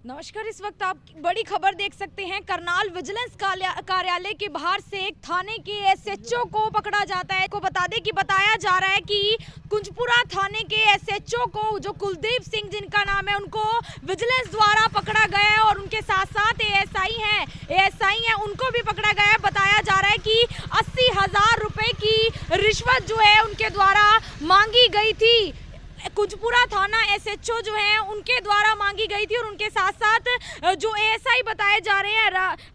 नमस्कार। इस वक्त आप बड़ी खबर देख सकते हैं। करनाल विजिलेंस कार्यालय के बाहर से एक थाने के एसएचओ को पकड़ा जाता है। को बता दें कि बताया जा रहा है कि कुंजपुरा थाने के एसएचओ को, जो कुलदीप सिंह जिनका नाम है, उनको विजिलेंस द्वारा पकड़ा गया है और उनके साथ साथ एएसआई हैं उनको भी पकड़ा गया है। बताया जा रहा है कि 80,000 रुपए की रिश्वत जो है उनके द्वारा मांगी गई थी। कुंजपुरा थाना एसएचओ जो है उनके द्वारा मांगी गई थी और उनके साथ साथ जो एएसआई बताए जा रहे हैं,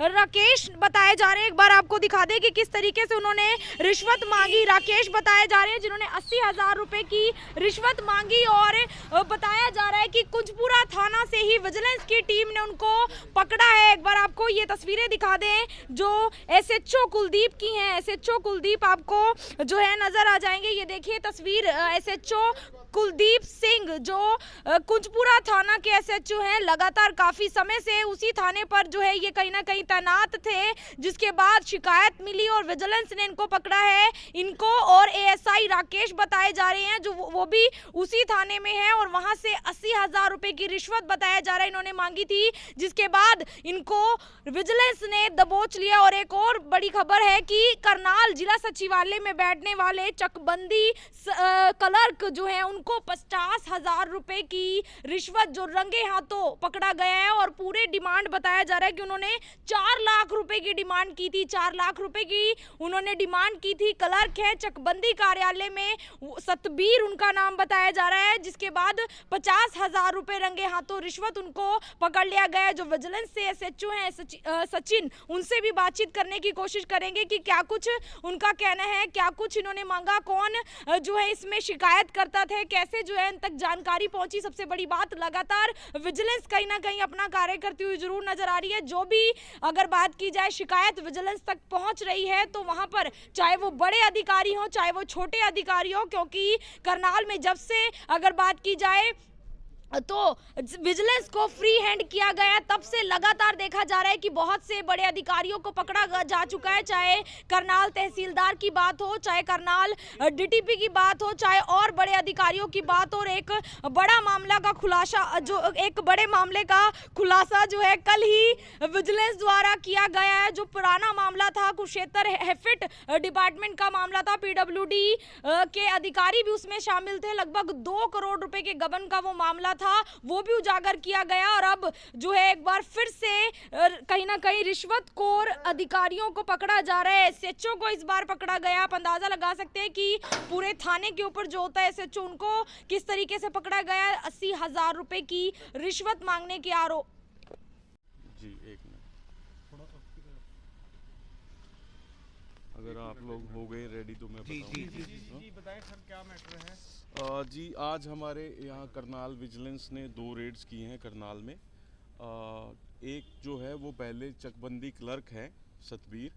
राकेश बताए जा रहे हैं। एक बार आपको दिखा दें कि किस तरीके से उन्होंने रिश्वत मांगी। राकेश बताए जा रहे हैं जिन्होंने 80,000 रुपए की रिश्वत मांगी और बताया जा रहा है कि कुंजपुरा थाना से ही विजिलेंस की टीम ने उनको पकड़ा है। एक बार आपको ये तस्वीरें दिखा दें जो एसएचओ कुलदीप की हैं। एसएचओ कुलदीप आपको जो है नजर आ जाएंगे। ये देखिए तस्वीर एसएचओ कुलदीप सिंह जो कुंजपुरा थाना के एसएचओ हैं। लगातार काफी समय से उसी थाने पर जो है ये कहीं ना कहीं तैनात थे, जिसके बाद शिकायत मिली और विजिलेंस ने इनको पकड़ा है। इनको और एएसआई राकेश बताए जा रहे हैं जो वो भी उसी थाने में है और वहां से 80,000 रुपए की रिश्वत बताया जा रहा है इन्होंने मांगी थी, जिसके बाद इनको विजिलेंस ने दबोच लिया। और एक और बड़ी खबर है कि करनाल जिला सचिवालय में बैठने वाले चकबंदी क्लर्क जो है उनको 50,000 रुपए की रिश्वत जो रंगे हाथों पकड़ा गया है और पूरे डिमांड बताया जा रहा है कि उन्होंने 4 लाख रुपए की डिमांड की थी। 4 लाख रुपए की उन्होंने डिमांड की थी। क्लर्क है चकबंदी कार्यालय में, सतबीर उनका नाम बताया जा रहा है, जिसके बाद 50,000 रुपए रंगे हाथों रिश्वत उनको पकड़ लिया गया है। जो विजिलेंस से एसएचओ हैं सचिन, उनसे भी बातचीत करने की कोशिश करेंगे कि क्या कुछ उनका कहना है, क्या कुछ इन्होंने मांगा, कौन जो है इसमें शिकायत करता थे, कैसे जो है इन तक जानकारी पहुंची। सबसे बड़ी बात, लगातार विजिलेंस कहीं ना कहीं अपना कार्य करती हुई जरूर नजर आ रही है। जो भी अगर बात की जाए शिकायत विजिलेंस तक पहुंच रही है तो वहां पर चाहे वो बड़े अधिकारी हो चाहे वो छोटे अधिकारी हो, क्योंकि करनाल में जब से अगर बात की जाए तो विजिलेंस को फ्री हैंड किया गया है, तब से लगातार देखा जा रहा है कि बहुत से बड़े अधिकारियों को पकड़ा जा चुका है। चाहे करनाल तहसीलदार की बात हो, चाहे करनाल डीटीपी की बात हो, चाहे और बड़े अधिकारियों की बात हो। और एक बड़ा मामला का खुलासा, जो एक बड़े मामले का खुलासा जो है कल ही विजिलेंस द्वारा किया गया है। जो पुराना मामला था, कुरुक्षेत्र हैफेड डिपार्टमेंट का मामला था, पीडब्ल्यूडी के अधिकारी भी उसमें शामिल थे। लगभग 2 करोड़ रुपए के गबन का वो मामला था, वो भी उजागर किया गया। और अब जो है एक बार फिर से कहीं ना कहीं रिश्वतखोर अधिकारियों को पकड़ा जा रहा है। एसएचओ को इस बार पकड़ा गया। आप अंदाजा लगा सकते हैं कि पूरे थाने के ऊपर जो होता है एसएचओ, उनको किस तरीके से पकड़ा गया है 80,000 रुपए की रिश्वत मांगने के आरोप। जी एक मिनट, अगर आप लोग हो गए रेडी तो मैं बताऊं। जी बताएं सर, क्या मैटर है? जी आज हमारे यहाँ करनाल विजिलेंस ने 2 रेड्स की हैं करनाल में। एक जो है वो पहले चकबंदी क्लर्क है सतबीर,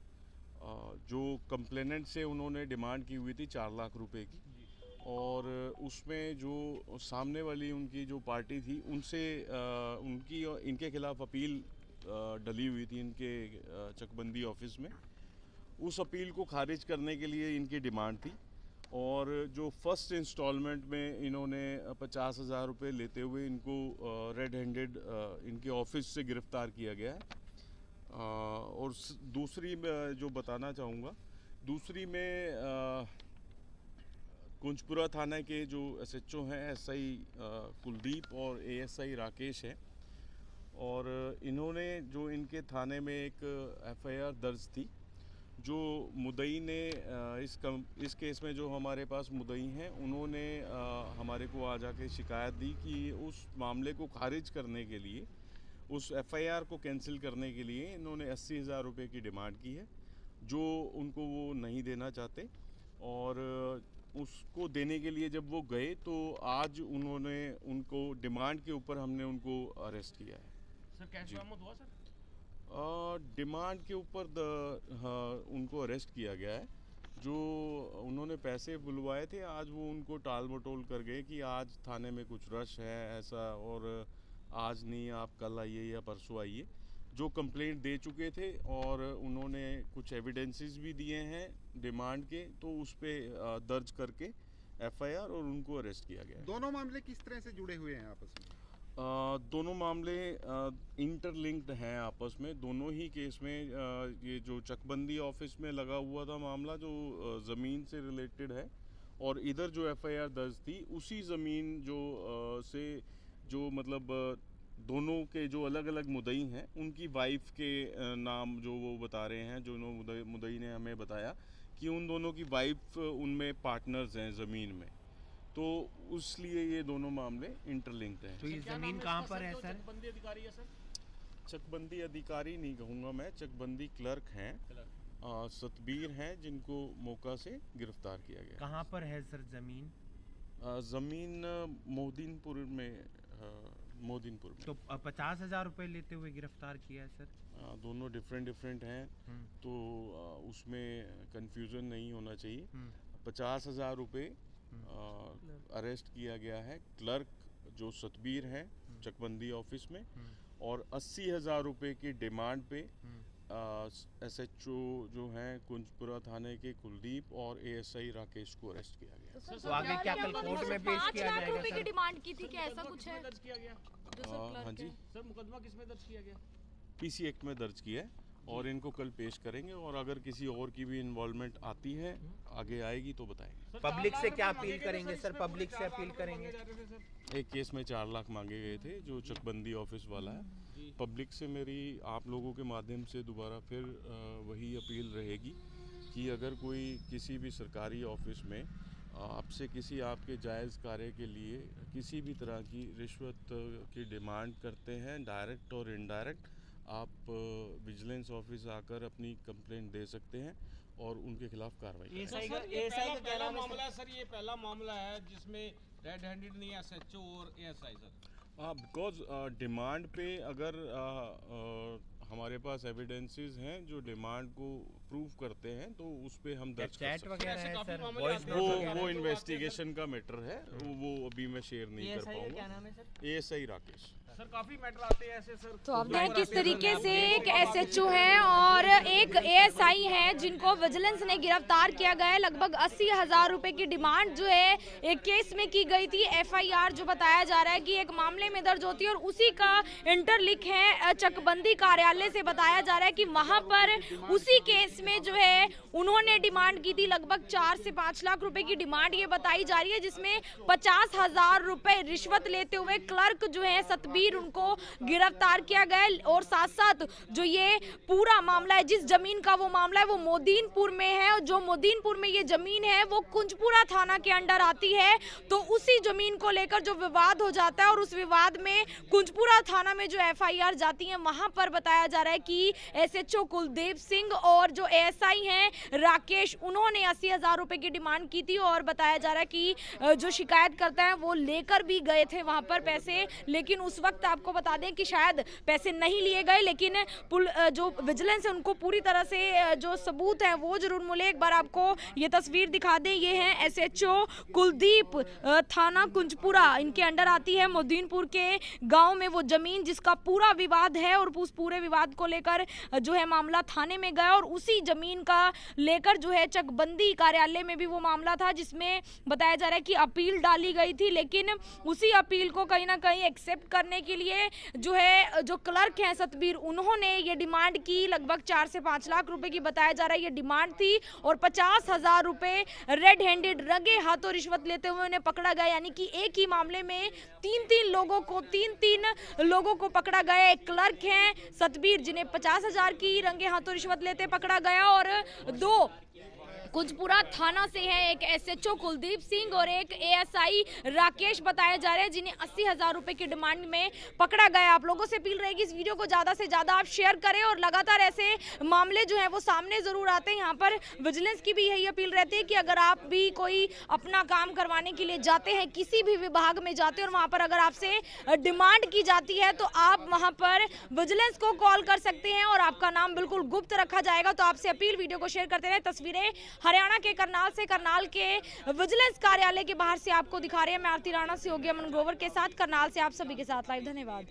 जो कंप्लेनेंट से उन्होंने डिमांड की हुई थी 4 लाख रुपए की, और उसमें जो सामने वाली उनकी जो पार्टी थी उनसे उनकी इनके खिलाफ अपील डली हुई थी इनके चकबंदी ऑफिस में। उस अपील को खारिज करने के लिए इनकी डिमांड थी और जो फर्स्ट इंस्टॉलमेंट में इन्होंने 50,000 रुपये लेते हुए इनको रेड हैंडेड इनके ऑफिस से गिरफ्तार किया गया है। और दूसरी जो बताना चाहूँगा, दूसरी में कुंजपुरा थाना के जो एसएचओ हैं एसआई कुलदीप और एएसआई राकेश हैं, और इन्होंने जो इनके थाने में एक एफआईआर दर्ज थी, जो मुद्दई ने इस केस में जो हमारे पास मुद्दई हैं उन्होंने हमारे को आज आके शिकायत दी कि उस मामले को खारिज करने के लिए, उस एफआईआर को कैंसिल करने के लिए इन्होंने 80,000 रुपये की डिमांड की है, जो उनको वो नहीं देना चाहते। और उसको देने के लिए जब वो गए तो आज उन्होंने उनको डिमांड के ऊपर हमने उनको अरेस्ट किया है। सर कैश बरामद हुआ सर? डिमांड के ऊपर उनको अरेस्ट किया गया है। जो उन्होंने पैसे बुलवाए थे आज वो उनको टाल मटोल कर गए कि आज थाने में कुछ रश है ऐसा, और आज नहीं आप कल आइए या परसों आइए। जो कंप्लेंट दे चुके थे और उन्होंने कुछ एविडेंसेस भी दिए हैं डिमांड के, तो उस पर दर्ज करके एफआईआर और उनको अरेस्ट किया गया है। दोनों मामले किस तरह से जुड़े हुए हैं आपस में? दोनों मामले इंटरलिंक्ड हैं आपस में। दोनों ही केस में ये जो चकबंदी ऑफिस में लगा हुआ था मामला जो ज़मीन से रिलेटेड है, और इधर जो एफआईआर दर्ज थी उसी ज़मीन जो से जो मतलब दोनों के जो अलग अलग मुद्दई हैं उनकी वाइफ के नाम जो वो बता रहे हैं, जो मुद्दई ने हमें बताया कि उन दोनों की वाइफ उनमें पार्टनर्स हैं ज़मीन में, तो उसलिए ये दोनों मामले इंटरलिंक्ड हैं। तो ये क्या जमीन नाम है कहाँ इसका पर है जो सर? चकबंदी अधिकारी है सर? चकबंदी अधिकारी नहीं कहूँगा मैं, चकबंदी क्लर्क हैं, सतबीर हैं, जिनको मौका से गिरफ्तार किया गया। कहाँ पर है सर जमीन? ज़मीन मोदीनपुर में, मोदीनपुर में। तो 50,000 रुपए लेते हुए गिरफ्तार किया है सर। दोनों डिफरेंट हैं, तो उसमें कंफ्यूजन नहीं होना चाहिए। 50,000 रुपये अरेस्ट किया गया है क्लर्क जो सतबीर हैं चकबंदी ऑफिस में, और 80,000 रुपये की डिमांड पे एसएचओ जो हैं कुंजपुरा थाने के कुलदीप और एएसआई राकेश को अरेस्ट किया गया। तो आगे क्या कल कोर्ट में पेश 5 किया लाख जाएगा रुपए की सर? डिमांड की थी, क्या ऐसा कुछ है? दर्ज किया गया जो सब क्लर्क हाँ जी, है। सर, मुकदमा किसमें दर्ज किया गया? पीसी एक्ट में दर्ज किया है और इनको कल पेश करेंगे, और अगर किसी और की भी इन्वॉल्वमेंट आती है आगे आएगी तो बताएंगे। सर, पब्लिक 4 से लाख क्या रुपए मांगे अपील गए थे करेंगे सर? इसमें पब्लिक पूरे से 4 अपील लाख रुपए करेंगे? मांगे जा रहे थे सर। एक केस में 4 लाख मांगे गए थे जो चकबंदी ऑफिस वाला है। पब्लिक से मेरी आप लोगों के माध्यम से दोबारा फिर वही अपील रहेगी कि अगर कोई किसी भी सरकारी ऑफिस में आपसे किसी आपके जायज़ कार्य के लिए किसी भी तरह की रिश्वत की डिमांड करते हैं, डायरेक्ट और इनडायरेक्ट, आप विजिलेंस ऑफिस आकर अपनी कंप्लेंट दे सकते हैं और उनके खिलाफ कार्रवाई करें। सर, ये पहला मामला है सर, ये पहला मामला है जिसमें रेड हैंडेड नहीं एसएचओ और एएसआई सर। बिकॉज डिमांड पे अगर हमारे पास एविडेंसेस हैं जो डिमांड को प्रूव करते हैं तो उस पे हम दर्ज कर चैट सकते हैं। वगैरह ऐसे है काफी सर? मामले वॉइस आते नोट हैं। वगैरह? वो इन्वेस्टिगेशन का मैटर है, वो अभी मैं शेयर नहीं कर पाऊंगा। नाम है सर? एएसआई राकेश। सर, काफी मैटर आते हैं ऐसे सर। तो आप देखें किस तरीके से एक एसएचओ है और एक एएसआई है जिनको विजिलेंस ने गिरफ्तार किया गया है। लगभग 80,000 रुपए की डिमांड जो है एक केस में की गई थी। एफआईआर जो बताया जा रहा है कि एक मामले में दर्ज होती है और उसी का इंटरलिंक है चकबंदी कार्यालय से। बताया जा रहा है कि वहां पर उसी केस में जो है उन्होंने डिमांड की थी लगभग 4 से 5 लाख रुपए की डिमांड ये बताई जा रही है, जिसमें 50,000 रुपए रिश्वत लेते हुए क्लर्क जो है सतबीर उनको गिरफ्तार किया गया है। और साथ साथ जो ये पूरा मामला है, जिस जमीन का वो मामला है वो मोदीनपुर में है, और जो मोदीनपुर में ये जमीन है वो कुंजपुरा थाना के अंडर आती है। तो उसी जमीन को लेकर जो विवाद हो जाता है और उस विवाद में कुंजपुरा थाना में जो एफआईआर जाती है वहां पर बताया जा रहा है कि एसएचओ कुलदीप सिंह और जो एएसआई हैं राकेश, उन्होंने 80,000 रुपए की डिमांड की थी। और बताया जा रहा है कि जो शिकायत करता है वो लेकर भी गए थे वहां पर पैसे, लेकिन उस वक्त आपको बता दें कि शायद पैसे नहीं लिए गए, लेकिन जो विजिलेंस है उनको पूरी तरह से जो सबूत है वो जरूर मिले। एक बार आपको ये तस्वीर दिखा दें, ये है एसएचओ कुलदीप, थाना कुंजपुरा इनके अंडर आती है। मोदीनपुर के गांव में वो जमीन जिसका पूरा विवाद है और उस पूरे विवाद को लेकर जो है मामला थाने में गया, और उसी जमीन का लेकर जो है चकबंदी कार्यालय में भी वो मामला था जिसमें बताया जा रहा है कि अपील डाली गई थी, लेकिन उसी अपील को कहीं ना कहीं एक्सेप्ट करने के लिए जो है जो क्लर्क हैं सतबीर, उन्होंने ये डिमांड की लगभग 4 से 5 लाख रुपए की। बताया जा रहा है ये डिमांड थी और 50,000 रुपए रेड हैंडेड रंगे हाथों रिश्वत लेते हुए उन्हें पकड़ा गया। यानी कि एक ही मामले में तीन लोगों को पकड़ा गया। एक क्लर्क हैं सतबीर जिन्हें 50,000 की रंगे हाथों रिश्वत लेते पकड़ा गया, और 2 कुंजपुरा थाना से है, एक एसएचओ कुलदीप सिंह और एक एएसआई राकेश बताए जा रहे हैं जिन्हें 80,000 रुपए की डिमांड में पकड़ा गया। आप लोगों से अपील रहेगी इस वीडियो को ज़्यादा से ज़्यादा आप शेयर करें और लगातार ऐसे मामले जो हैं वो सामने ज़रूर आते हैं। यहाँ पर विजिलेंस की भी यही अपील रहती है कि अगर आप भी कोई अपना काम करवाने के लिए जाते हैं, किसी भी विभाग में जाते हैं और वहाँ पर अगर आपसे डिमांड की जाती है तो आप वहाँ पर विजिलेंस को कॉल कर सकते हैं और आपका नाम बिल्कुल गुप्त रखा जाएगा। तो आपसे अपील, वीडियो को शेयर करते रहे। तस्वीरें हरियाणा के करनाल से, करनाल के विजिलेंस कार्यालय के बाहर से आपको दिखा रहे हैं। मैं आरती राणा से होगी अमन ग्रोवर के साथ, करनाल से आप सभी के साथ लाइव। धन्यवाद।